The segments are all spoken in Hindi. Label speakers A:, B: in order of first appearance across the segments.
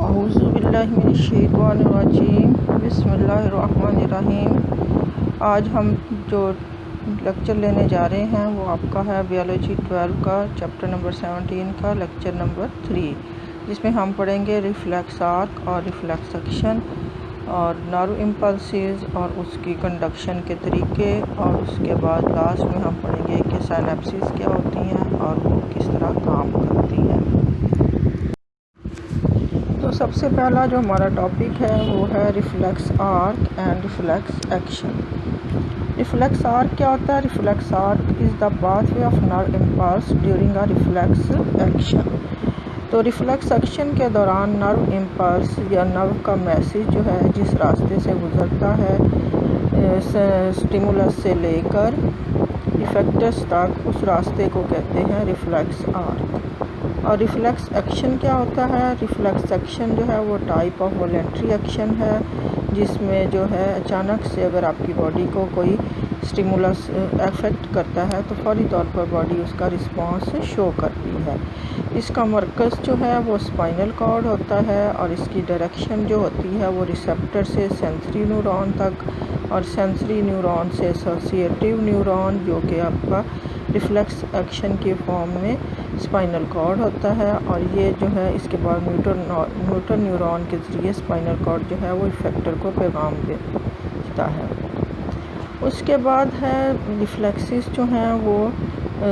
A: औज़ुबिल्लाहिमिनश्शैतानिर्रजीम बिस्मिल्लाहिर्रहमानिर्रहीम। आज हम जो लेक्चर लेने जा रहे हैं वो आपका है बायोलॉजी 12 का चैप्टर नंबर 17 का लेक्चर नंबर 3, जिसमें हम पढ़ेंगे रिफ्लेक्स आर्क और रिफ्लेक्स एक्शन और नर्व इम्पल्सेस और उसकी कंडक्शन के तरीके, और उसके बाद लास्ट में हम पढ़ेंगे कि साइनेप्सिस क्या होती हैं और वो किस तरह काम करती हैं। तो सबसे पहला जो हमारा टॉपिक है वो है reflex arc and reflex action. Reflex arc क्या होता है? Reflex arc is the pathway of nerve impulse during a reflex action. तो रिफ्लेक्स एक्शन के दौरान नर्व इम्पल्स या नर्व का मैसेज जो है जिस रास्ते से गुजरता है स्टिमुलस से लेकर इफेक्टस तक, उस रास्ते को कहते हैं रिफ्लेक्स आर्क। और रिफ्लेक्स एक्शन क्या होता है? रिफ्लेक्स एक्शन जो है वो टाइप ऑफ वॉलेंट्री एक्शन है, जिसमें जो है अचानक से अगर आपकी बॉडी को कोई स्टिमुलस अफेक्ट करता है तो फौरी तौर पर बॉडी उसका रिस्पांस शो करती है। इसका मरकज़ जो है वो स्पाइनल कॉर्ड होता है और इसकी डायरेक्शन जो होती है वो रिसेप्टर से सेंसरी न्यूरॉन तक और सेंसरी न्यूरॉन से एसोसिएटिव न्यूरॉन, जो कि आपका रिफ्लेक्स एक्शन के फॉर्म में स्पाइनल कॉर्ड होता है। और ये जो है इसके बाद मोटर न्यूरॉन के ज़रिए स्पाइनल कॉर्ड जो है वो इफेक्टर को पैगाम देता है। उसके बाद है रिफ्लेक्सिस जो हैं वो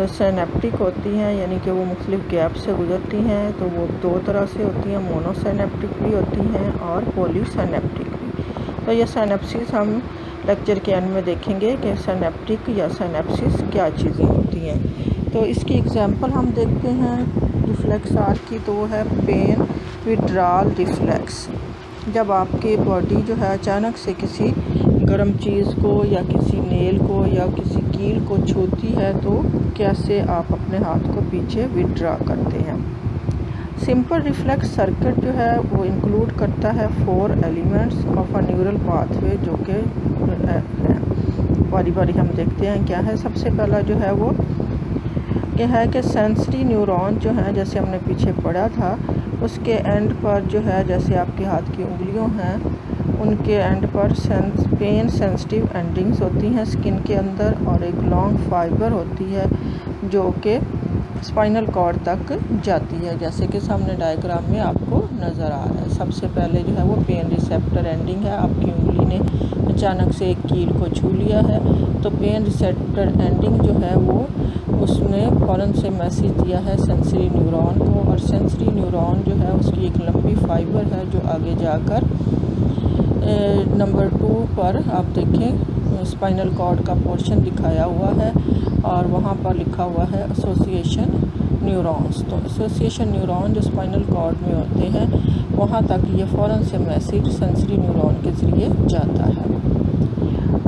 A: सिनेप्टिक होती हैं, यानी कि वो मुख्तलिफ गैप से गुजरती हैं। तो वो दो तरह से होती हैं, मोनोसिनेप्टिक भी होती हैं और पॉलीसिनेप्टिक भी। तो ये सिनेप्सिस हम लेक्चर के एंड में देखेंगे कि सिनेप्टिक या सिनेप्सिस क्या चीज़ें होती हैं। तो इसकी एग्जांपल हम देखते हैं रिफ्लेक्स आर्क की, तो वो है पेन विड्रॉल रिफ्लेक्स। जब आपकी बॉडी जो है अचानक से किसी गर्म चीज़ को या किसी नेल को या किसी कील को छूती है तो कैसे आप अपने हाथ को पीछे विड्रॉ करते हैं। सिंपल रिफ्लेक्स सर्किट जो है वो इंक्लूड करता है 4 elements of a neural pathway, जो कि बारी बारी हम देखते हैं क्या है। सबसे पहला जो है वो क्या है कि सेंसरी न्यूरॉन जो है, जैसे हमने पीछे पढ़ा था, उसके एंड पर जो है जैसे आपके हाथ की उंगलियों हैं उनके एंड पर पेन सेंसिटिव एंडिंग्स होती हैं स्किन के अंदर, और एक लॉन्ग फाइबर होती है जो कि स्पाइनल कॉर्ड तक जाती है, जैसे कि सामने डायग्राम में आपको नज़र आ रहा है। सबसे पहले जो है वो पेन रिसेप्टर एंडिंग है, आपकी उंगली ने अचानक से एक कील को छू लिया है तो पेन रिसेप्टर एंडिंग जो है वो उसने फ़ौरन से मैसेज दिया है सेंसरी न्यूरॉन को, और सेंसरी न्यूरॉन जो है उसकी एक लंबी फाइबर है जो आगे जाकर नंबर 2 पर आप देखें स्पाइनल कॉर्ड का पोर्शन दिखाया हुआ है और वहाँ पर लिखा हुआ है एसोसिएशन न्यूरॉन्स। तो एसोसिएशन न्यूरॉन जो स्पाइनल कॉर्ड में होते हैं वहाँ तक ये फ़ौरन से मैसेज सेंसरी न्यूरॉन के ज़रिए जाता है।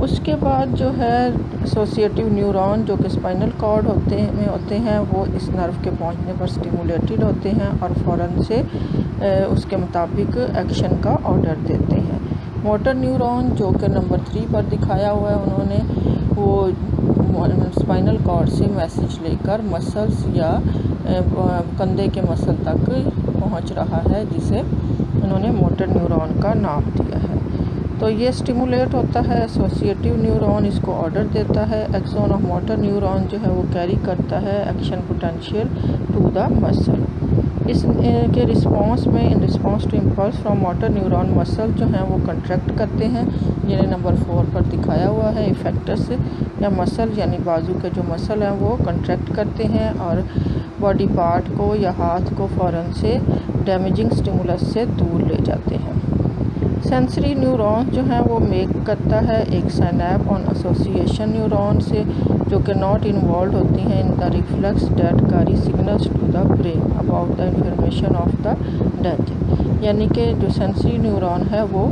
A: उसके बाद जो है एसोसिएटिव न्यूरॉन जो कि स्पाइनल कॉर्ड होते हैं वो इस नर्व के पहुंचने पर स्टिमुलेटेड होते हैं और फ़ौरन से उसके मुताबिक एक्शन का ऑर्डर देते हैं। मोटर न्यूरॉन जो कि नंबर 3 पर दिखाया हुआ है, उन्होंने वो स्पाइनल कॉर्ड से मैसेज लेकर मसल्स या कंधे के मसल तक पहुंच रहा है, जिसे उन्होंने मोटर न्यूरॉन का नाम दिया है। तो ये स्टिमुलेट होता है एसोसिएटिव न्यूरॉन, इसको ऑर्डर देता है। एक्सोन ऑफ मोटर न्यूरॉन जो है वो कैरी करता है action potential to the muscle. इसके रिस्पांस में in response to impulse from motor neuron muscle जो हैं वो कंट्रैक्ट करते हैं, जिन्हें नंबर 4 पर दिखाया हुआ है। इफेक्टस या मसल यानी बाजू के जो मसल हैं वो कंट्रैक्ट करते हैं और बॉडी पार्ट को या हाथ को फ़ौरन से डैमेजिंग स्टिमुलस से दूर ले जाते हैं। सेंसरी न्यूरॉन जो है वो मेक करता है एक साइनैप ऑन एसोसिएशन न्यूरॉन से, जो कि नॉट इन्वॉल्व होती हैं in the reflex that carry signals to the brain about the information of the death. यानी कि जो सेंसरी न्यूरॉन है वो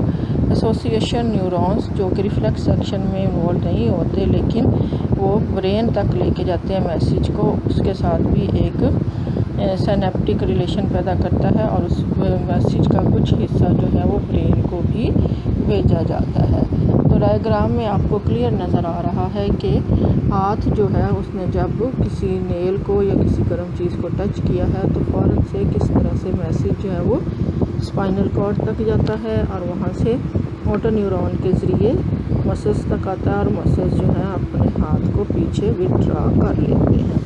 A: एसोसिएशन न्यूरॉन्स जो कि रिफ्लेक्स एक्शन में इन्वॉल्व नहीं होते, लेकिन वो ब्रेन तक लेके जाते हैं मैसेज को, उसके साथ भी एक सिनेप्टिक रिलेशन पैदा करता है और उस मैसेज का कुछ हिस्सा जो है वो ब्रेन को भी भेजा जाता है। तो डायग्राम में आपको क्लियर नज़र आ रहा है कि हाथ जो है उसने जब किसी नेल को या किसी गर्म चीज़ को टच किया है तो फ़ौरन से किस तरह से मैसेज जो है वो स्पाइनल कॉर्ड तक जाता है और वहाँ से मोटर न्यूरॉन के ज़रिए मसल्स तक आता है और मसल्स जो है अपने हाथ को पीछे विथड्रॉ कर लेते हैं।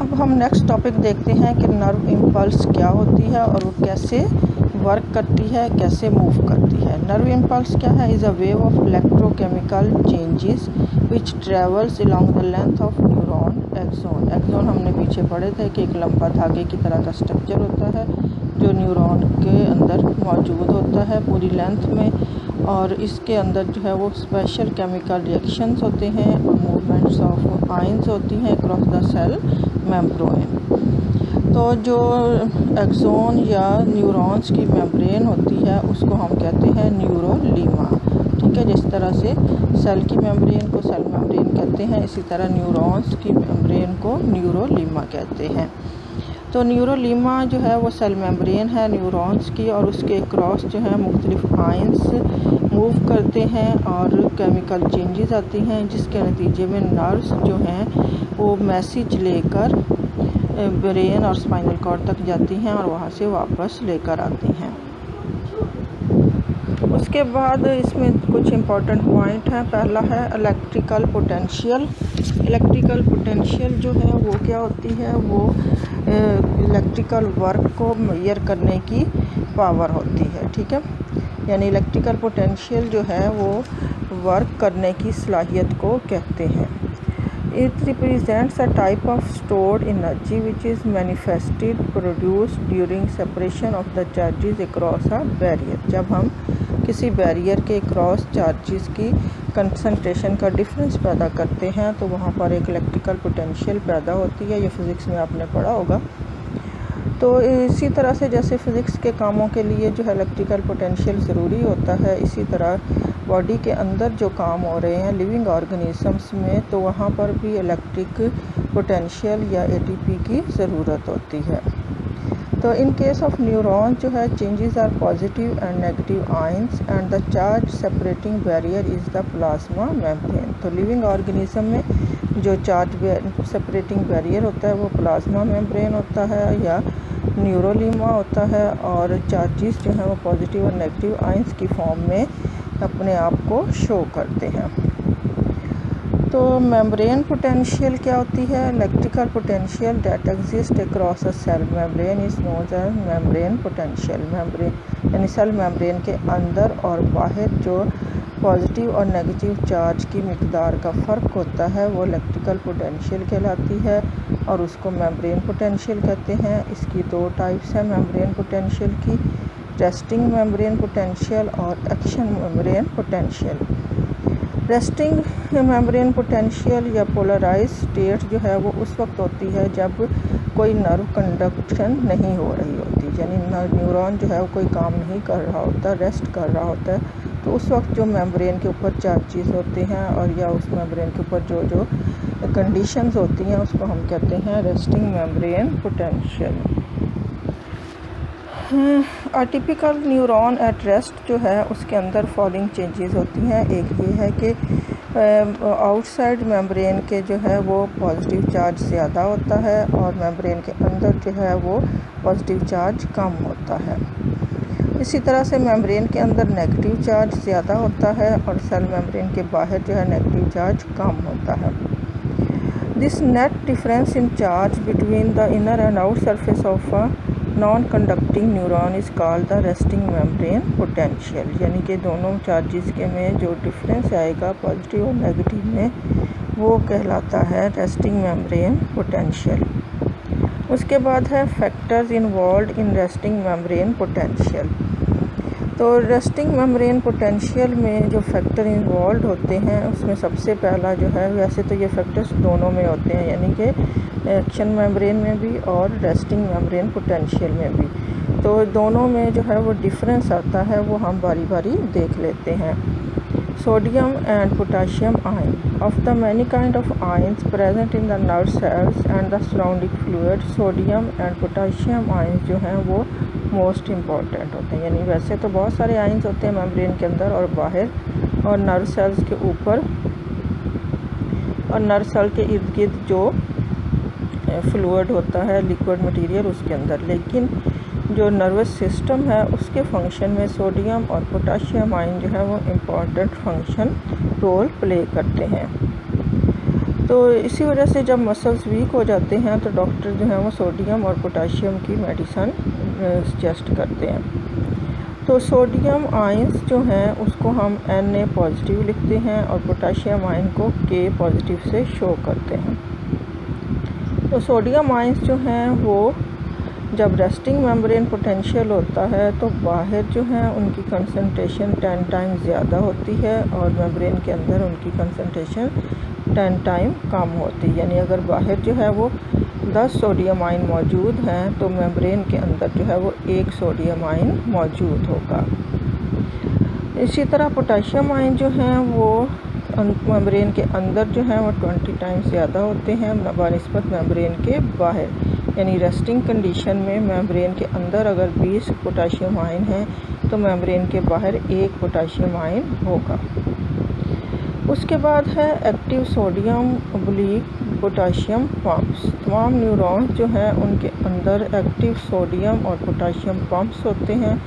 A: अब हम नेक्स्ट टॉपिक देखते हैं कि नर्व इम्पल्स क्या होती है और वो कैसे वर्क करती है, कैसे मूव करती है। नर्व इम्पल्स क्या है? Is a wave of electrochemical changes which travels along the length of neuron axon. Axon हमने पीछे पढ़े थे कि एक लंबा धागे की तरह का स्ट्रक्चर होता है जो न्यूरॉन के अंदर मौजूद होता है पूरी लेंथ में, और इसके अंदर जो है वो स्पेशल केमिकल रिएक्शंस होते हैं और मूवमेंट्स ऑफ आयंस होती हैं अक्रॉस द सेल मेम्ब्रेन। तो जो एक्सोन या न्यूरॉन्स की मेम्ब्रेन होती है उसको हम कहते हैं न्यूरोलीमा। ठीक है, जिस तरह से सेल की मेम्ब्रेन को सेल मेम्ब्रेन कहते हैं, इसी तरह न्यूरॉन्स की मेम्ब्रेन को न्यूरोलीमा कहते हैं। तो न्यूरोलीमा जो है वो सेल मेम्ब्रेन है न्यूरॉन्स की, और उसके क्रॉस जो है मुख्तलिफ आयंस मूव करते हैं और केमिकल चेंजेस आती हैं, जिसके नतीजे में नर्व्स जो हैं वो मैसेज लेकर ब्रेन और स्पाइनल कॉर्ड तक जाती हैं और वहाँ से वापस लेकर आती हैं। उसके बाद इसमें कुछ इम्पोर्टेंट पॉइंट हैं। पहला है इलेक्ट्रिकल पोटेंशियल। इलेक्ट्रिकल पोटेंशियल जो है वो क्या होती है? वो इलेक्ट्रिकल वर्क को मेजर करने की पावर होती है। ठीक है, यानी इलेक्ट्रिकल पोटेंशियल जो है वो वर्क करने की सलाहियत को कहते हैं। It represents a type of stored energy which is manifested produced during separation of the charges across a barrier। जब हम किसी बैरियर के क्रॉस चार्जेस की कंसंट्रेशन का डिफरेंस पैदा करते हैं तो वहाँ पर एक इलेक्ट्रिकल पोटेंशियल पैदा होती है। ये फिज़िक्स में आपने पढ़ा होगा। तो इसी तरह से जैसे फ़िज़िक्स के कामों के लिए जो है इलेक्ट्रिकल पोटेंशियल ज़रूरी होता है, इसी तरह बॉडी के अंदर जो काम हो रहे हैं लिविंग ऑर्गेनिजम्स में, तो वहाँ पर भी इलेक्ट्रिक पोटेंशियल या एटीपी की ज़रूरत होती है। तो इन केस ऑफ न्यूरॉन जो है changes are positive and negative ions and the charge separating barrier is the plasma membrane. तो लिविंग ऑर्गेनिज्म में जो चार्ज सेपरेटिंग बैरियर होता है वो प्लाज्मा मेम्ब्रेन होता है या न्यूरोलीमा होता है, और चार्जेस जो हैं वो पॉजिटिव और नेगेटिव आयंस की फॉर्म में अपने आप को शो करते हैं। तो मेम्ब्रेन पोटेंशियल क्या होती है? Electrical potential that exist across a cell membrane is known as membrane potential. Membrane यानी सेल मेम्ब्रेन के अंदर और बाहर जो पॉजिटिव और नेगेटिव चार्ज की मिकदार का फ़र्क होता है वो इलेक्ट्रिकल पोटेंशियल कहलाती है और उसको मेम्ब्रेन पोटेंशियल कहते हैं। इसकी दो टाइप्स हैं मेम्ब्रेन पोटेंशियल की, रेस्टिंग मेम्ब्रेन पोटेंशियल और action membrane potential. Resting membrane potential या पोलराइज स्टेट जो है वो उस वक्त होती है जब कोई नर्व कंडक्शन नहीं हो रही होती, यानी न्यूरॉन जो है वो कोई काम नहीं कर रहा होता, रेस्ट कर रहा होता है। तो उस वक्त जो मेम्ब्रेन के ऊपर चार्जेस होते हैं और या उस मेम्ब्रेन के ऊपर जो जो कंडीशंस होती हैं उसको हम कहते हैं resting membrane potential. A typical neuron at rest जो है उसके अंदर फॉलोइंग चेंजेस होती हैं। एक ये है कि आउटसाइड मेम्ब्रेन के जो है वो पॉजिटिव चार्ज ज़्यादा होता है और मेम्ब्रेन के अंदर जो है वो पॉजिटिव चार्ज कम होता है। इसी तरह से मेम्ब्रेन के अंदर नेगेटिव चार्ज ज़्यादा होता है और सेल मेम्ब्रेन के बाहर जो है नेगेटिव चार्ज कम होता है। This net difference in charge between the inner and out surface of a non conducting neuron is called the resting membrane potential. यानी कि दोनों चार्जेस के में जो डिफरेंस आएगा पॉजिटिव और नेगेटिव में वो कहलाता है रेस्टिंग मेम्ब्रेन पोटेंशियल। उसके बाद है factors involve in resting membrane potential. तो रेस्टिंग मेम्ब्रेन पोटेंशियल में जो फैक्टर इन्वॉल्व होते हैं उसमें सबसे पहला जो है, वैसे तो ये फैक्टर्स दोनों में होते हैं यानी कि एक्शन मेम्ब्रेन में भी और रेस्टिंग मेम्ब्रेन पोटेंशियल में भी, तो दोनों में जो है वो डिफरेंस आता है वो हम बारी बारी देख लेते हैं। Sodium and potassium ion of the many kind of ions present in the nerve cells and the surrounding fluid, sodium and potassium ions जो हैं वो मोस्ट इम्पॉर्टेंट होते हैं। यानी वैसे तो बहुत सारे आयंस होते हैं मेम्ब्रेन के अंदर और बाहर और नर्व सेल्स के ऊपर और नर्व सेल के इर्द गिर्द जो फ्लूइड होता है, लिक्विड मटेरियल उसके अंदर, लेकिन जो नर्वस सिस्टम है उसके फंक्शन में सोडियम और पोटाशियम आयन जो है वो इम्पॉर्टेंट फंक्शन रोल प्ले करते हैं। तो इसी वजह से जब मसल्स वीक हो जाते हैं तो डॉक्टर जो है वो सोडियम और पोटाशियम की मेडिसिन सजेस्ट करते हैं। तो सोडियम आयंस जो हैं उसको हम Na पॉजिटिव लिखते हैं और पोटाशियम आयन को K पॉजिटिव से शो करते हैं। तो सोडियम आयंस जो हैं वो जब रेस्टिंग मेम्ब्रेन पोटेंशियल होता है तो बाहर जो है उनकी कंसंट्रेशन 10 टाइम ज़्यादा होती है और मेम्ब्रेन के अंदर उनकी कंसंट्रेशन 10 टाइम कम होती है। यानी अगर बाहर जो है वो 10 सोडियम आयन मौजूद हैं तो मेम्ब्रेन के अंदर जो है वो 1 सोडियम आयन मौजूद होगा। इसी तरह पोटाशियम आयन जो हैं वो मेम्ब्रेन के अंदर जो है वो 20 टाइम ज़्यादा होते हैं बनिस्बत मेम्ब्रेन के बाहर। यानी रेस्टिंग कंडीशन में मेम्ब्रेन के अंदर अगर 20 पोटाशियम आयन हैं तो मेम्ब्रेन के बाहर 1 पोटाशियम आयन होगा। उसके बाद है active sodium oblique potassium pumps. तमाम न्यूरॉन्स जो हैं उनके अंदर एक्टिव सोडियम और पोटाशियम पंप्स होते हैं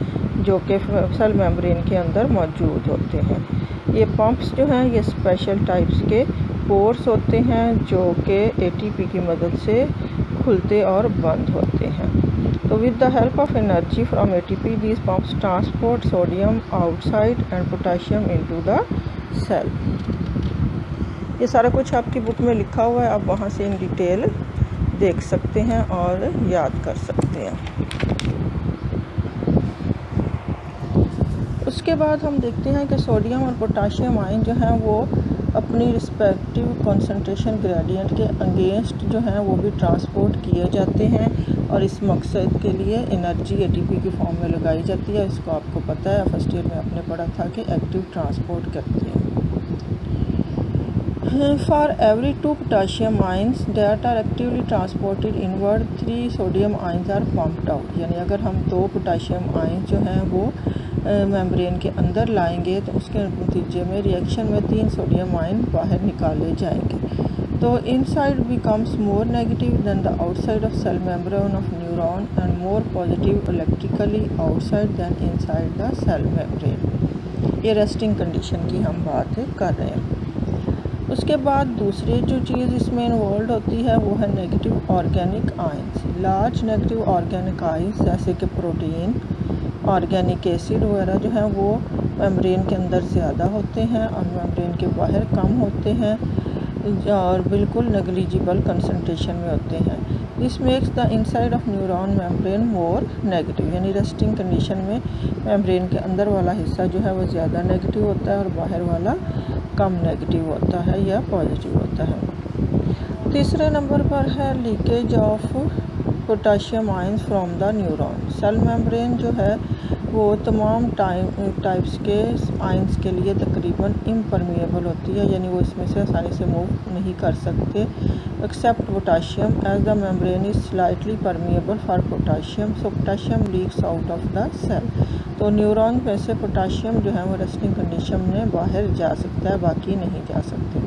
A: जो कि सेल मेम्ब्रेन के अंदर मौजूद होते हैं। ये पंप्स जो हैं ये स्पेशल टाइप्स के पोर्स होते हैं जो कि एटीपी की मदद से खुलते और बंद होते हैं। तो with the help of energy from ATP these pumps transport sodium outside and potassium into the cell. ये सारा कुछ आपकी बुक में लिखा हुआ है, आप वहाँ से इन डिटेल देख सकते हैं और याद कर सकते हैं। उसके बाद हम देखते हैं कि सोडियम और पोटाशियम आयन जो हैं वो अपनी रिस्पेक्टिव कंसंट्रेशन ग्रेडियंट के अगेंस्ट जो हैं वो भी ट्रांसपोर्ट किए जाते हैं और इस मकसद के लिए एनर्जी एटीपी की फॉर्म में लगाई जाती है। इसको आपको पता है, फर्स्ट ईयर में आपने पढ़ा था कि एक्टिव ट्रांसपोर्ट करते हैं। For every 2 potassium ions that are actively transported inward, 3 sodium ions are pumped out। यानी अगर हम 2 पोटाशियम आयन जो हैं वो मेम्ब्रेन के अंदर लाएंगे तो उसके नतीजे में रिएक्शन में 3 सोडियम आयन बाहर निकाले जाएंगे। तो inside becomes more negative than the outside of cell membrane of neuron and more positive electrically outside than inside the cell membrane. ये रेस्टिंग कंडीशन की हम बात कर रहे हैं। उसके बाद दूसरी जो चीज़ इसमें इन्वॉल्व होती है वो है negative organic ions. Large negative organic ions जैसे कि प्रोटीन, ऑर्गेनिक एसिड वगैरह जो हैं वो मेम्ब्रेन के अंदर ज़्यादा होते हैं और मेम्ब्रेन के बाहर कम होते हैं और बिल्कुल नेग्लिजिबल कंसंट्रेशन में होते हैं। This makes the inside of neuron membrane more negative. यानी रेस्टिंग कंडीशन में मेम्ब्रेन के अंदर वाला हिस्सा जो है वो ज़्यादा नेगेटिव होता है और बाहर वाला कम नेगेटिव होता है या पॉजिटिव होता है। तीसरे नंबर पर है leakage of potassium ions from the neuron. Cell membrane जो है वो तमाम टाइप्स के आयंस के लिए तकरीबन इम्परमिएबल होती है, यानी वो इसमें से आसानी से मूव नहीं कर सकते except potassium as the membrane is slightly permeable for potassium, so potassium leaks out of the cell. तो न्यूरॉन में से पोटाशियम जो है वो रेस्टिंग कंडीशन में बाहर जा सकता है, बाकी नहीं जा सकते।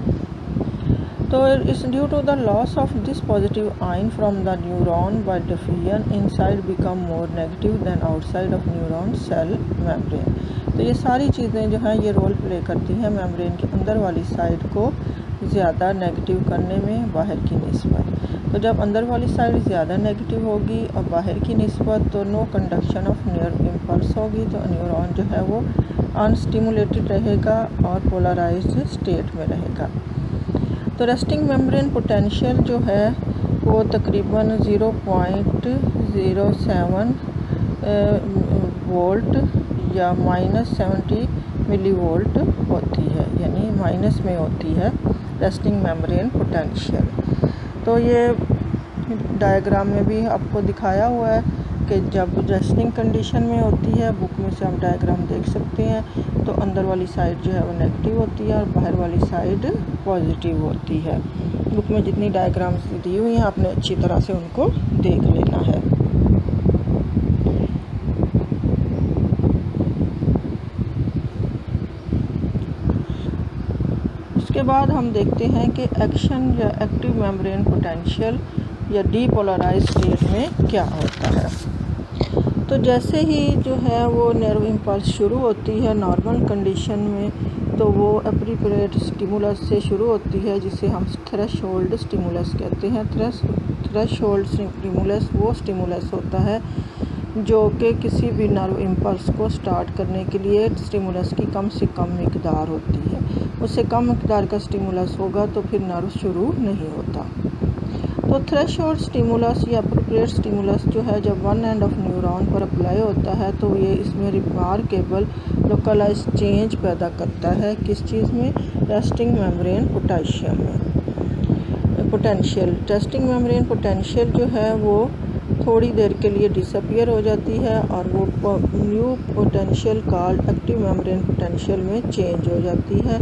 A: तो इस due to the loss of this positive ion from the neuron by diffusion inside become more negative than outside of neuron cell membrane. तो ये सारी चीज़ें जो हैं ये रोल प्ले करती हैं मेम्ब्रेन के अंदर वाली साइड को ज़्यादा नेगेटिव करने में बाहर की निस्बत। तो जब अंदर वाली साइड ज़्यादा नेगेटिव होगी और बाहर की निस्बत तो no conduction of nerve impulse होगी, तो न्यूरॉन जो है वो अनस्टिमुलेटेड रहेगा और पोलराइज्ड स्टेट में रहेगा। तो रेस्टिंग मेम्ब्रेन पोटेंशियल जो है वो तकरीबन 0.07 वोल्ट या -70 मिली वोल्ट होती है, यानी माइनस में होती है रेस्टिंग मेम्ब्रेन पोटेंशियल। तो ये डायग्राम में भी आपको दिखाया हुआ है कि जब रेस्टिंग कंडीशन में होती है, बुक में से आप डायग्राम देख सकते हैं, तो अंदर वाली साइड जो है वो नेगेटिव होती है और बाहर वाली साइड पॉजिटिव होती है। बुक में जितनी डायग्राम्स दी हुई हैं आपने अच्छी तरह से उनको देख लेना है। उसके बाद हम देखते हैं कि एक्शन या एक्टिव मेम्ब्रेन पोटेंशियल या डीपोलराइज स्टेट में क्या होता है। तो जैसे ही जो है वो नर्व इम्पल्स शुरू होती है नॉर्मल कंडीशन में, तो वो एप्रोप्रिएट स्टिमुलस से शुरू होती है जिसे हम थ्रेशोल्ड स्टिमुलस कहते हैं। थ्रेशोल्ड स्टिमुलस वो स्टिमुलस होता है जो कि किसी भी नर्व इम्पल्स को स्टार्ट करने के लिए स्टिमुलस की कम से कम मिकदार होती है। उससे कम मिकदार का स्टिमुलस होगा तो फिर नर्व शुरू नहीं होता। तो थ्रेशोल्ड स्टिमुलस या एप्रोप्रिएट स्टिमुलस जो है जब वन एंड ऑफ न्यूरॉन पर अप्लाई होता है तो ये इसमें रिमार्केबल लोकलाइज चेंज पैदा करता है। किस चीज़ में? रेस्टिंग मेम्ब्रेन पोटेंशियल में। रेस्टिंग मेम्ब्रेन पोटेंशियल जो है वो थोड़ी देर के लिए डिसअपियर हो जाती है और वो new potential called active membrane potential में चेंज हो जाती है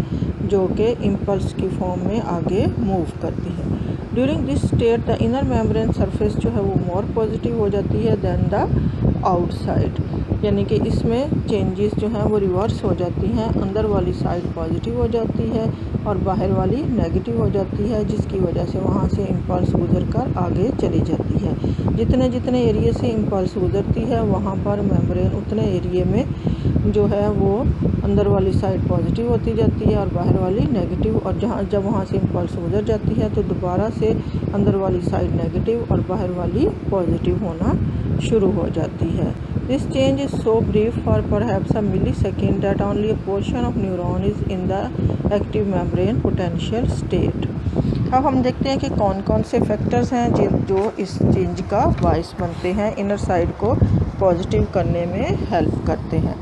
A: जो कि इम्पल्स की फॉर्म में आगे मूव करती है। During this state the inner membrane surface जो है वो मोर पॉजिटिव हो जाती है दैन द आउटसाइड, यानी कि इसमें चेंजेस जो हैं वो रिवर्स हो जाती हैं। अंदर वाली साइड पॉजिटिव हो जाती है और बाहर वाली नेगेटिव हो जाती है, जिसकी वजह से वहाँ से इम्पल्स गुजरकर आगे चली जाती है। जितने जितने एरिए से इम्पल्स गुजरती है वहाँ पर मेम्ब्रेन उतने एरिए में जो है वो अंदर वाली साइड पॉजिटिव होती जाती है और बाहर वाली नेगेटिव, और जब वहाँ से इम्पल्स गुजर जाती है तो दोबारा से अंदर वाली साइड नेगेटिव और बाहर वाली पॉजिटिव होना शुरू हो जाती है। This change is so brief for perhaps a millisecond that only a portion of neuron is in the active membrane potential state. अब हम देखते हैं कि कौन कौन से फैक्टर्स हैं जो इस चेंज का बायस बनते हैं, इनर साइड को पॉजिटिव करने में हेल्प करते हैं।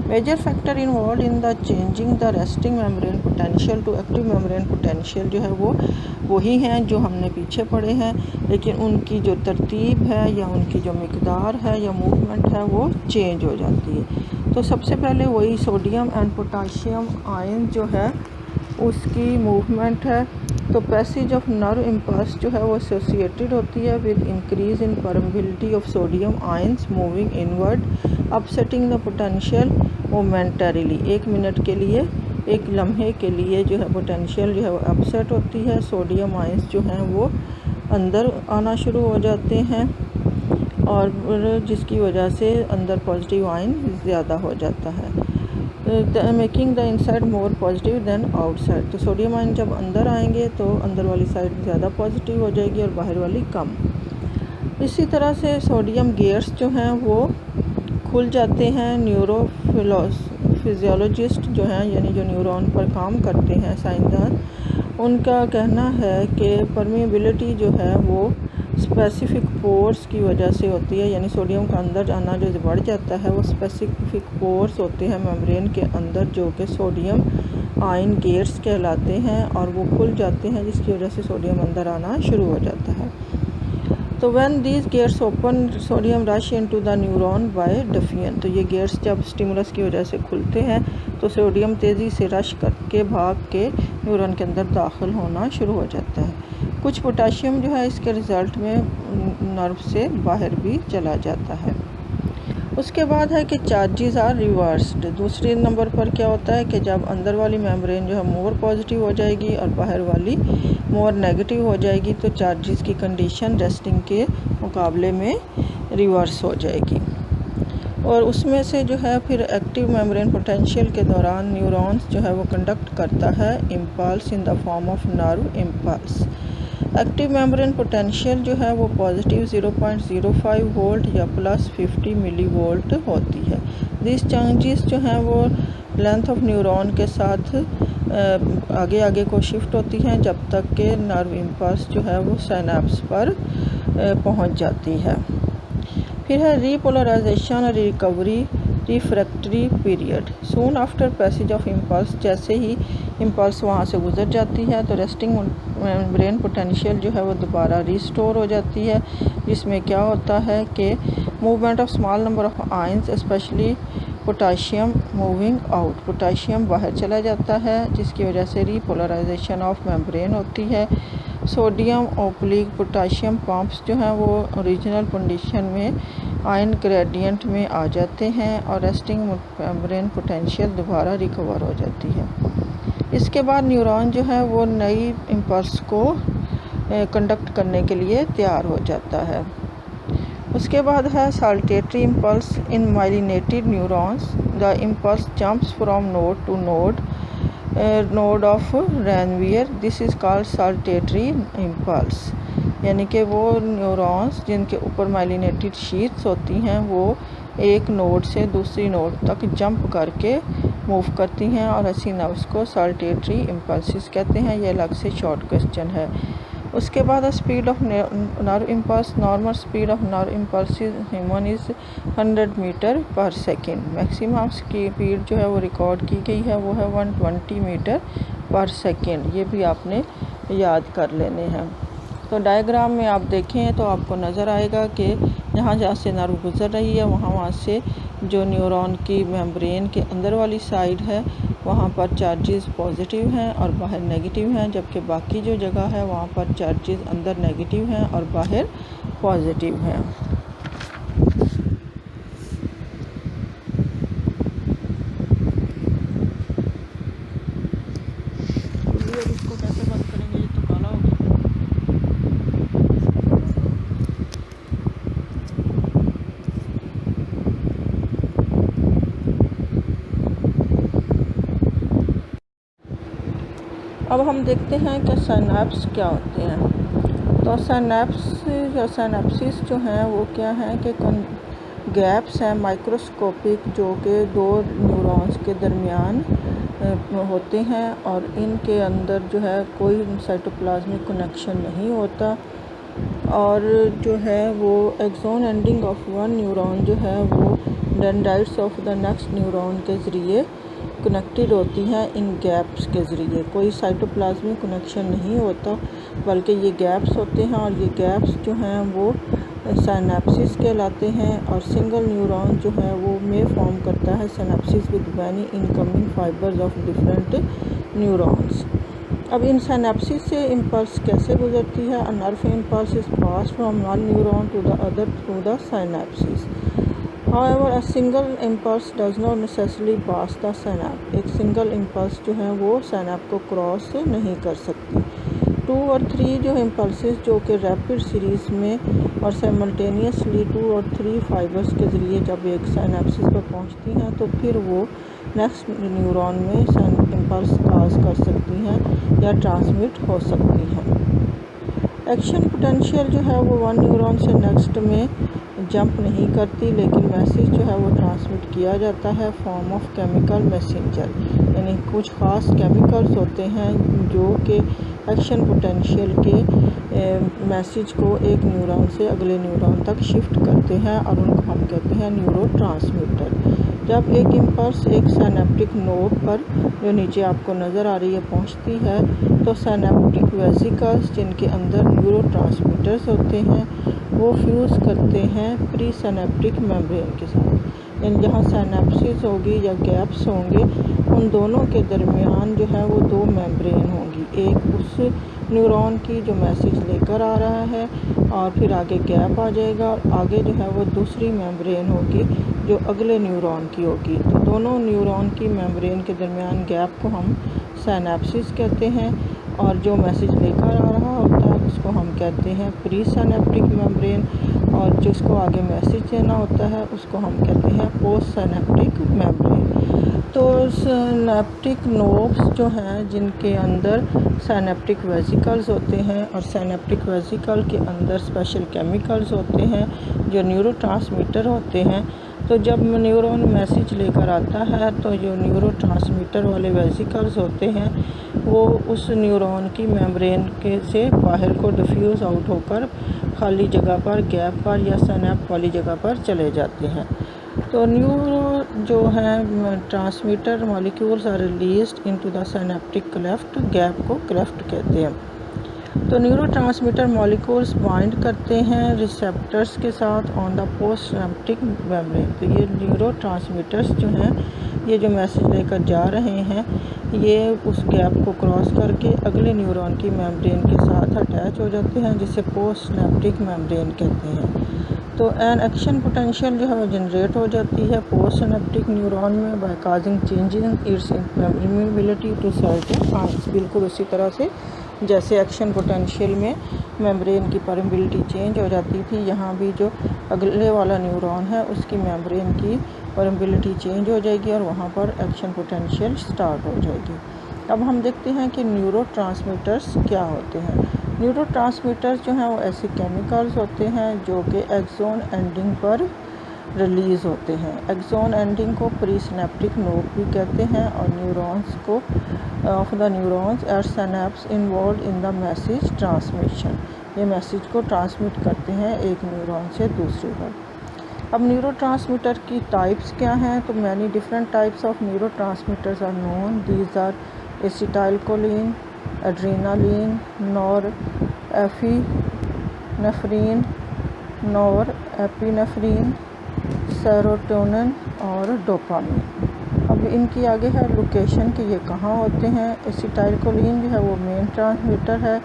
A: Major factor involve in the changing the resting membrane potential to active membrane potential जो है वो वही हैं जो हमने पीछे पढ़े हैं, लेकिन उनकी जो तरतीब है या उनकी जो मिकदार है या मूवमेंट है वो चेंज हो जाती है। तो सबसे पहले वही सोडियम एंड पोटाशियम आयन जो है उसकी मूवमेंट है। तो पैसेज ऑफ नर्व इम्पल्स जो है वो एसोसिएटेड होती है with increase in permeability of sodium ions moving inward upsetting the potential momentarily. 1 minute के लिए, एक लम्हे के लिए जो है पोटेंशियल जो है वो अपसेट होती है, सोडियम आयंस जो हैं वो अंदर आना शुरू हो जाते हैं और जिसकी वजह से अंदर पॉजिटिव आयन ज़्यादा हो जाता है, making the inside more positive than outside. तो सोडियम आयन जब अंदर आएंगे तो अंदर वाली साइड ज़्यादा पॉजिटिव हो जाएगी और बाहर वाली कम। इसी तरह से सोडियम गेयर्स जो हैं वो खुल जाते हैं। फिजियोलॉजिस्ट जो हैं यानी जो न्यूरॉन पर काम करते हैं साइंसदान, उनका कहना है कि परमेबिलिटी जो है वो स्पेसिफिक पोर्स की वजह से होती है, यानी सोडियम का अंदर आना जो बढ़ जाता है वो स्पेसिफिक पोर्स होते हैं मेम्ब्रेन के अंदर जो कि सोडियम आयन गेट्स कहलाते हैं और वो खुल जाते हैं जिसकी वजह से सोडियम अंदर आना शुरू हो जाता है। तो when these gates open sodium rush into the neuron by diffusion. तो ये गेट्स जब स्टिमुलस की वजह से खुलते हैं तो सोडियम तेज़ी से रश करके भाग के न्यूरॉन के अंदर दाखिल होना शुरू हो जाता है। कुछ पोटाशियम जो है इसके रिज़ल्ट में नर्व से बाहर भी चला जाता है। उसके बाद है कि चार्जेस आर रिवर्स्ड। दूसरे नंबर पर क्या होता है कि जब अंदर वाली मेम्ब्रेन जो है मोर पॉजिटिव हो जाएगी और बाहर वाली मोर नेगेटिव हो जाएगी तो चार्जेस की कंडीशन रेस्टिंग के मुकाबले में रिवर्स हो जाएगी। और उसमें से जो है फिर एक्टिव मेम्ब्रेन पोटेंशियल के दौरान न्यूरॉन्स जो है वो कंडक्ट करता है impulse in the form of nerve impulse. Active membrane potential जो है वो पॉजिटिव 0.05 वोल्ट या प्लस 50 मिली वोल्ट होती है। दिस चेंजेस जो हैं वो लेंथ ऑफ न्यूरॉन के साथ आगे आगे को शिफ्ट होती हैं जब तक कि नर्व इम्पल्स जो है वो साइनेप्स पर पहुंच जाती है। फिर है रीपोलराइजेशन और recovery refractory period. Soon after passage of impulse, जैसे ही इम्पल्स वहाँ से गुजर जाती है तो रेस्टिंग मेम्ब्रेन पोटेंशियल जो है वो दोबारा रिस्टोर हो जाती है, जिसमें क्या होता है कि movement of small number of ions specially potassium moving out. Potassium बाहर चला जाता है जिसकी वजह से रीपोलराइजेशन ऑफ मेम्ब्रेन होती है। सोडियम ओब्लिक पोटाशियम पंप्स जो हैं वो ओरिजिनल कंडीशन में आयन ग्रेडियंट में आ जाते हैं और रेस्टिंग मेम्ब्रेन पोटेंशियल दोबारा रिकवर हो जाती है। इसके बाद न्यूरॉन जो है वो नई इम्पल्स को कंडक्ट करने के लिए तैयार हो जाता है। उसके बाद है saltatory impulse in myelinated neurons. The impulse jumps from node to node of Ranvier. This is called saltatory impulse. यानी कि वो न्यूरॉन्स जिनके ऊपर माइलिनेटेड शीट्स होती हैं वो एक नोड से दूसरी नोड तक जंप करके मूव करती हैं और ऐसी नर्व्स को साल्टेटरी इम्पल्सिस कहते हैं। ये अलग से शॉर्ट क्वेश्चन है। उसके बाद speed of nerve impulse. Normal speed of nerve impulse human is 100 metre per second. Maximum speed जो है वो रिकॉर्ड की गई है वो है 120 मीटर पर सेकेंड। ये भी आपने याद कर लेने हैं। तो डायग्राम में आप देखें तो आपको नज़र आएगा कि जहाँ से नर्व गुज़र रही है वहाँ से जो न्यूरॉन की मेम्ब्रेन के अंदर वाली साइड है वहाँ पर चार्जेस पॉजिटिव हैं और बाहर नेगेटिव हैं, जबकि बाकी जो जगह है वहाँ पर चार्जेस अंदर नेगेटिव हैं और बाहर पॉजिटिव हैं। इसको कैसे बंद करेंगे, ये तो काला हो गया। अब हम देखते हैं कि साइनैप्स क्या होते हैं। तो साइनैप्सिस जो हैं वो क्या हैं कि गैप्स हैं माइक्रोस्कोपिक जो कि दो न्यूरॉन्स के दरमियान होते हैं और इनके अंदर जो है कोई साइटोप्लाज्मिक कनेक्शन नहीं होता और जो है वो axon ending of one neuron जो है वो dendrites of the next neuron के ज़रिए कनेक्टेड होती हैं इन गैप्स के ज़रिए। कोई साइटोप्लाज्मिक कनेक्शन नहीं होता बल्कि ये गैप्स होते हैं और ये गैप्स जो हैं वो साइनैप्सिस कहलाते हैं। और सिंगल न्यूरॉन जो है वो में फॉर्म करता है synapsis with many incoming fibres of different neurons. अब इन सिनैप्सिस से इम्पल्स कैसे गुजरती है। A nerve impulse is pass from one neuron to the other through the synapsis. However, a single impulse does not necessarily pass the synapse। एक सिंगल इम्पल्स जो है वो सिनैप्स को क्रॉस नहीं कर सकती। 2 और 3 जो इम्पल्सेस जो कि रैपिड सीरीज़ में और साइमल्टेनियसली 2 और 3 फाइबर्स के ज़रिए जब एक सिनैप्सिस पर पहुंचती हैं तो फिर वो नेक्स्ट न्यूरॉन में इम्पल्स काज कर सकती हैं या ट्रांसमिट हो सकती हैं। एक्शन पोटेंशियल जो है वो वन न्यूरॉन से नेक्स्ट में जंप नहीं करती, लेकिन मैसेज जो है वो ट्रांसमिट किया जाता है फॉर्म ऑफ केमिकल मैसेंजर। यानी कुछ ख़ास केमिकल्स होते हैं जो कि एक्शन पोटेंशियल के मैसेज को एक न्यूरॉन से अगले न्यूरॉन तक शिफ्ट करते हैं और उनको हम कहते हैं न्यूरोट्रांसमीटर। जब एक इम्पल्स एक सिनैप्टिक नोड पर जो नीचे आपको नज़र आ रही है पहुंचती है तो सिनैप्टिक वेसिकल्स जिनके अंदर न्यूरोट्रांसमीटर्स होते हैं वो फ्यूज़ करते हैं प्री सिनैप्टिक मेम्ब्रेन के साथ। यानी जहाँ सिनैप्सिस होगी या गैप्स होंगे उन दोनों के दरमियान जो है वो 2 मेम्ब्रेन होंगी, एक उस न्यूरॉन की जो मैसेज लेकर आ रहा है और फिर आगे गैप आ जाएगा और आगे जो है वो दूसरी मेम्ब्रेन होगी जो अगले न्यूरॉन की होगी। तो दोनों न्यूरॉन की मेम्ब्रेन के दरमियान गैप को हम सिनैप्सिस कहते हैं और जो मैसेज लेकर आ रहा होता है उसको हम कहते हैं प्री सिनैप्टिक मेम्ब्रेन और जिसको आगे मैसेज देना होता है उसको हम कहते हैं पोस्ट सिनैप्टिक मेम्ब्रेन। तो सिनैप्टिक नोड्स जो हैं जिनके अंदर सिनैप्टिक वेसिकल्स होते हैं और सिनैप्टिक वेसिकल के अंदर स्पेशल केमिकल्स होते हैं जो न्यूरोट्रांसमीटर होते हैं। तो जब न्यूरॉन मैसेज लेकर आता है तो जो न्यूरोट्रांसमीटर वाले वेसिकल्स होते हैं वो उस न्यूरॉन की मेम्ब्रेन के से बाहर को डिफ्यूज़ आउट होकर खाली जगह पर गैप पर या सिनैप्स वाली जगह पर चले जाते हैं। तो न्यूरो जो है transmitter molecules are released into the synaptic cleft, gap को क्लेफ्ट कहते हैं। तो न्यूरोट्रांसमीटर मॉलिक्यूल्स बाइंड करते हैं रिसेप्टर्स के साथ on the post synaptic membrane. तो ये न्यूरोट्रांसमीटर्स जो हैं ये जो मैसेज लेकर जा रहे हैं ये उस गैप को क्रॉस करके अगले न्यूरॉन की मेम्ब्रेन के साथ अटैच हो जाते हैं जिसे पोस्ट सिनैप्टिक मेम्ब्रेन कहते हैं। तो एन एक्शन पोटेंशियल जो है वो जनरेट हो जाती है पोस्ट सिनैप्टिक न्यूरॉन में by causing changes in its impermeability to certain ions. बिल्कुल उसी तरह से जैसे एक्शन पोटेंशियल में मेम्ब्रेन की परमिबिलिटी चेंज हो जाती थी, यहाँ भी जो अगले वाला न्यूरॉन है उसकी मेम्ब्रेन की परमिबिलिटी चेंज हो जाएगी और वहाँ पर एक्शन पोटेंशियल स्टार्ट हो जाएगी। अब हम देखते हैं कि न्यूरोट्रांसमीटर्स क्या होते हैं। न्यूरोट्रांसमीटर्स जो हैं वो ऐसे केमिकल्स होते हैं जो कि एक्सोन एंडिंग पर रिलीज़ होते हैं। एक्सोन एंडिंग को प्रीसिनेप्टिक नोड भी कहते हैं और न्यूरॉन्स को of the neurons at synapse involve in the message transmission, ये मैसेज को ट्रांसमिट करते हैं एक न्यूरॉन से दूसरे पर। अब न्यूरोट्रांसमीटर की टाइप्स क्या हैं, तो many different types of neurotransmitters are known. These are acetylcholine, adrenaline, norepinephrine, norepinephrine, serotonin और डोपामिन। अब इनकी आगे है लोकेशन कि ये कहाँ होते हैं। एसिटाइलकोलिन जो है वो मेन ट्रांसमीटर है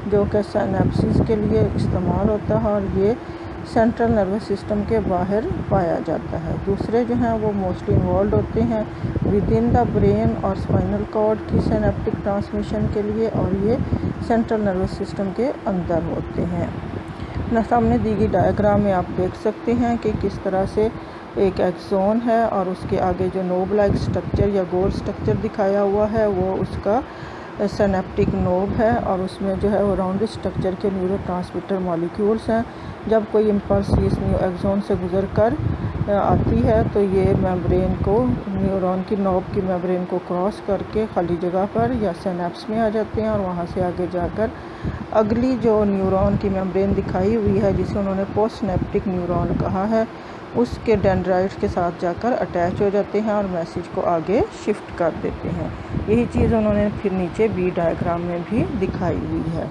A: जो कि सिनेप्सिस के लिए इस्तेमाल होता है और ये सेंट्रल नर्वस सिस्टम के बाहर पाया जाता है। दूसरे जो हैं वो मोस्टली इन्वॉल्व होते हैं विद इन द ब्रेन और स्पाइनल कॉर्ड की सिनेप्टिक ट्रांसमिशन के लिए और ये सेंट्रल नर्वस सिस्टम के अंदर होते हैं। सामने दी गई डायग्राम में आप देख सकते हैं कि किस तरह से एक एक्सोन है और उसके आगे जो नोब लाइक स्ट्रक्चर या गोल स्ट्रक्चर दिखाया हुआ है वो उसका सिनेप्टिक नोब है और उसमें जो है वो राउंड स्ट्रक्चर के न्यूरोट्रांसमीटर मॉलिक्यूल्स हैं। जब कोई इम्पल्स इस एक्सोन से गुजर कर आती है तो ये मेम्ब्रेन को, न्यूरॉन की नोब की मेम्ब्रेन को क्रॉस करके खाली जगह पर या सिनेप्स में आ जाते हैं और वहाँ से आगे जाकर अगली जो न्यूरॉन की मेम्ब्रेन दिखाई हुई है जिसे उन्होंने पोस्टसिनेप्टिक न्यूरॉन कहा है उसके डेंड्राइट्स के साथ जाकर अटैच हो जाते हैं और मैसेज को आगे शिफ्ट कर देते हैं। यही चीज़ उन्होंने फिर नीचे बी डायग्राम में भी दिखाई हुई है।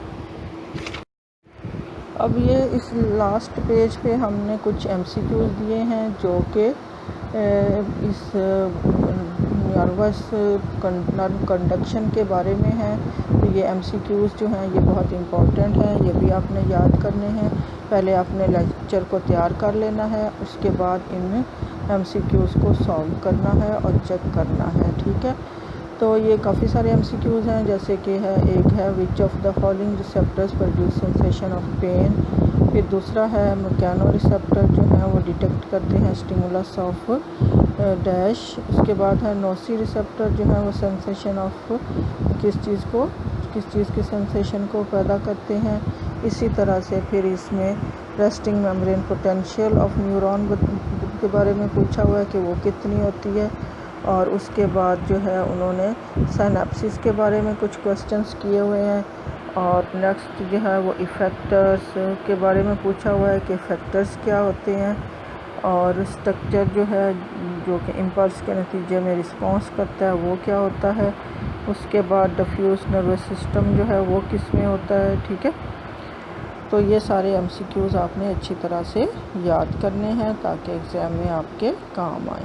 A: अब ये इस लास्ट पेज पे हमने कुछ एमसीक्यूज़ दिए हैं जो कि इस नर्वस नर्व कंडक्शन के बारे में हैं। तो ये एमसीक्यूज़ जो हैं ये बहुत इम्पोर्टेंट हैं, ये भी आपने याद करने हैं। पहले आपने लेक्चर को तैयार कर लेना है, उसके बाद इन एमसीक्यूज़ को सॉल्व करना है और चेक करना है, ठीक है। तो ये काफ़ी सारे एमसीक्यूज़ हैं, जैसे कि है एक है which of the following receptors produce sensation of pain. फिर दूसरा है मैकेनो रिसेप्टर जो है वो डिटेक्ट करते हैं स्टिमुलस ऑफ डैश। उसके बाद है नोसी रिसेप्टर जो है वो सेंसेशन ऑफ किस चीज़ की सेंसेशन को पैदा करते हैं। इसी तरह से फिर इसमें resting membrane potential of neuron के बारे में पूछा हुआ है कि वो कितनी होती है। और उसके बाद जो है उन्होंने सिनेप्सिस के बारे में कुछ क्वेश्चंस किए हुए हैं। और नेक्स्ट जो है वो इफ़ेक्टर्स के बारे में पूछा हुआ है कि इफ़ेक्टर्स क्या होते हैं और स्ट्रक्चर जो है जो कि इम्पल्स के नतीजे में रिस्पॉन्स करता है वो क्या होता है। उसके बाद डिफ्यूज नर्वस सिस्टम जो है वो किस में होता है, ठीक है। तो ये सारे एमसीक्यूज़ आपने अच्छी तरह से याद करने हैं ताकि एग्ज़ाम में आपके काम आए।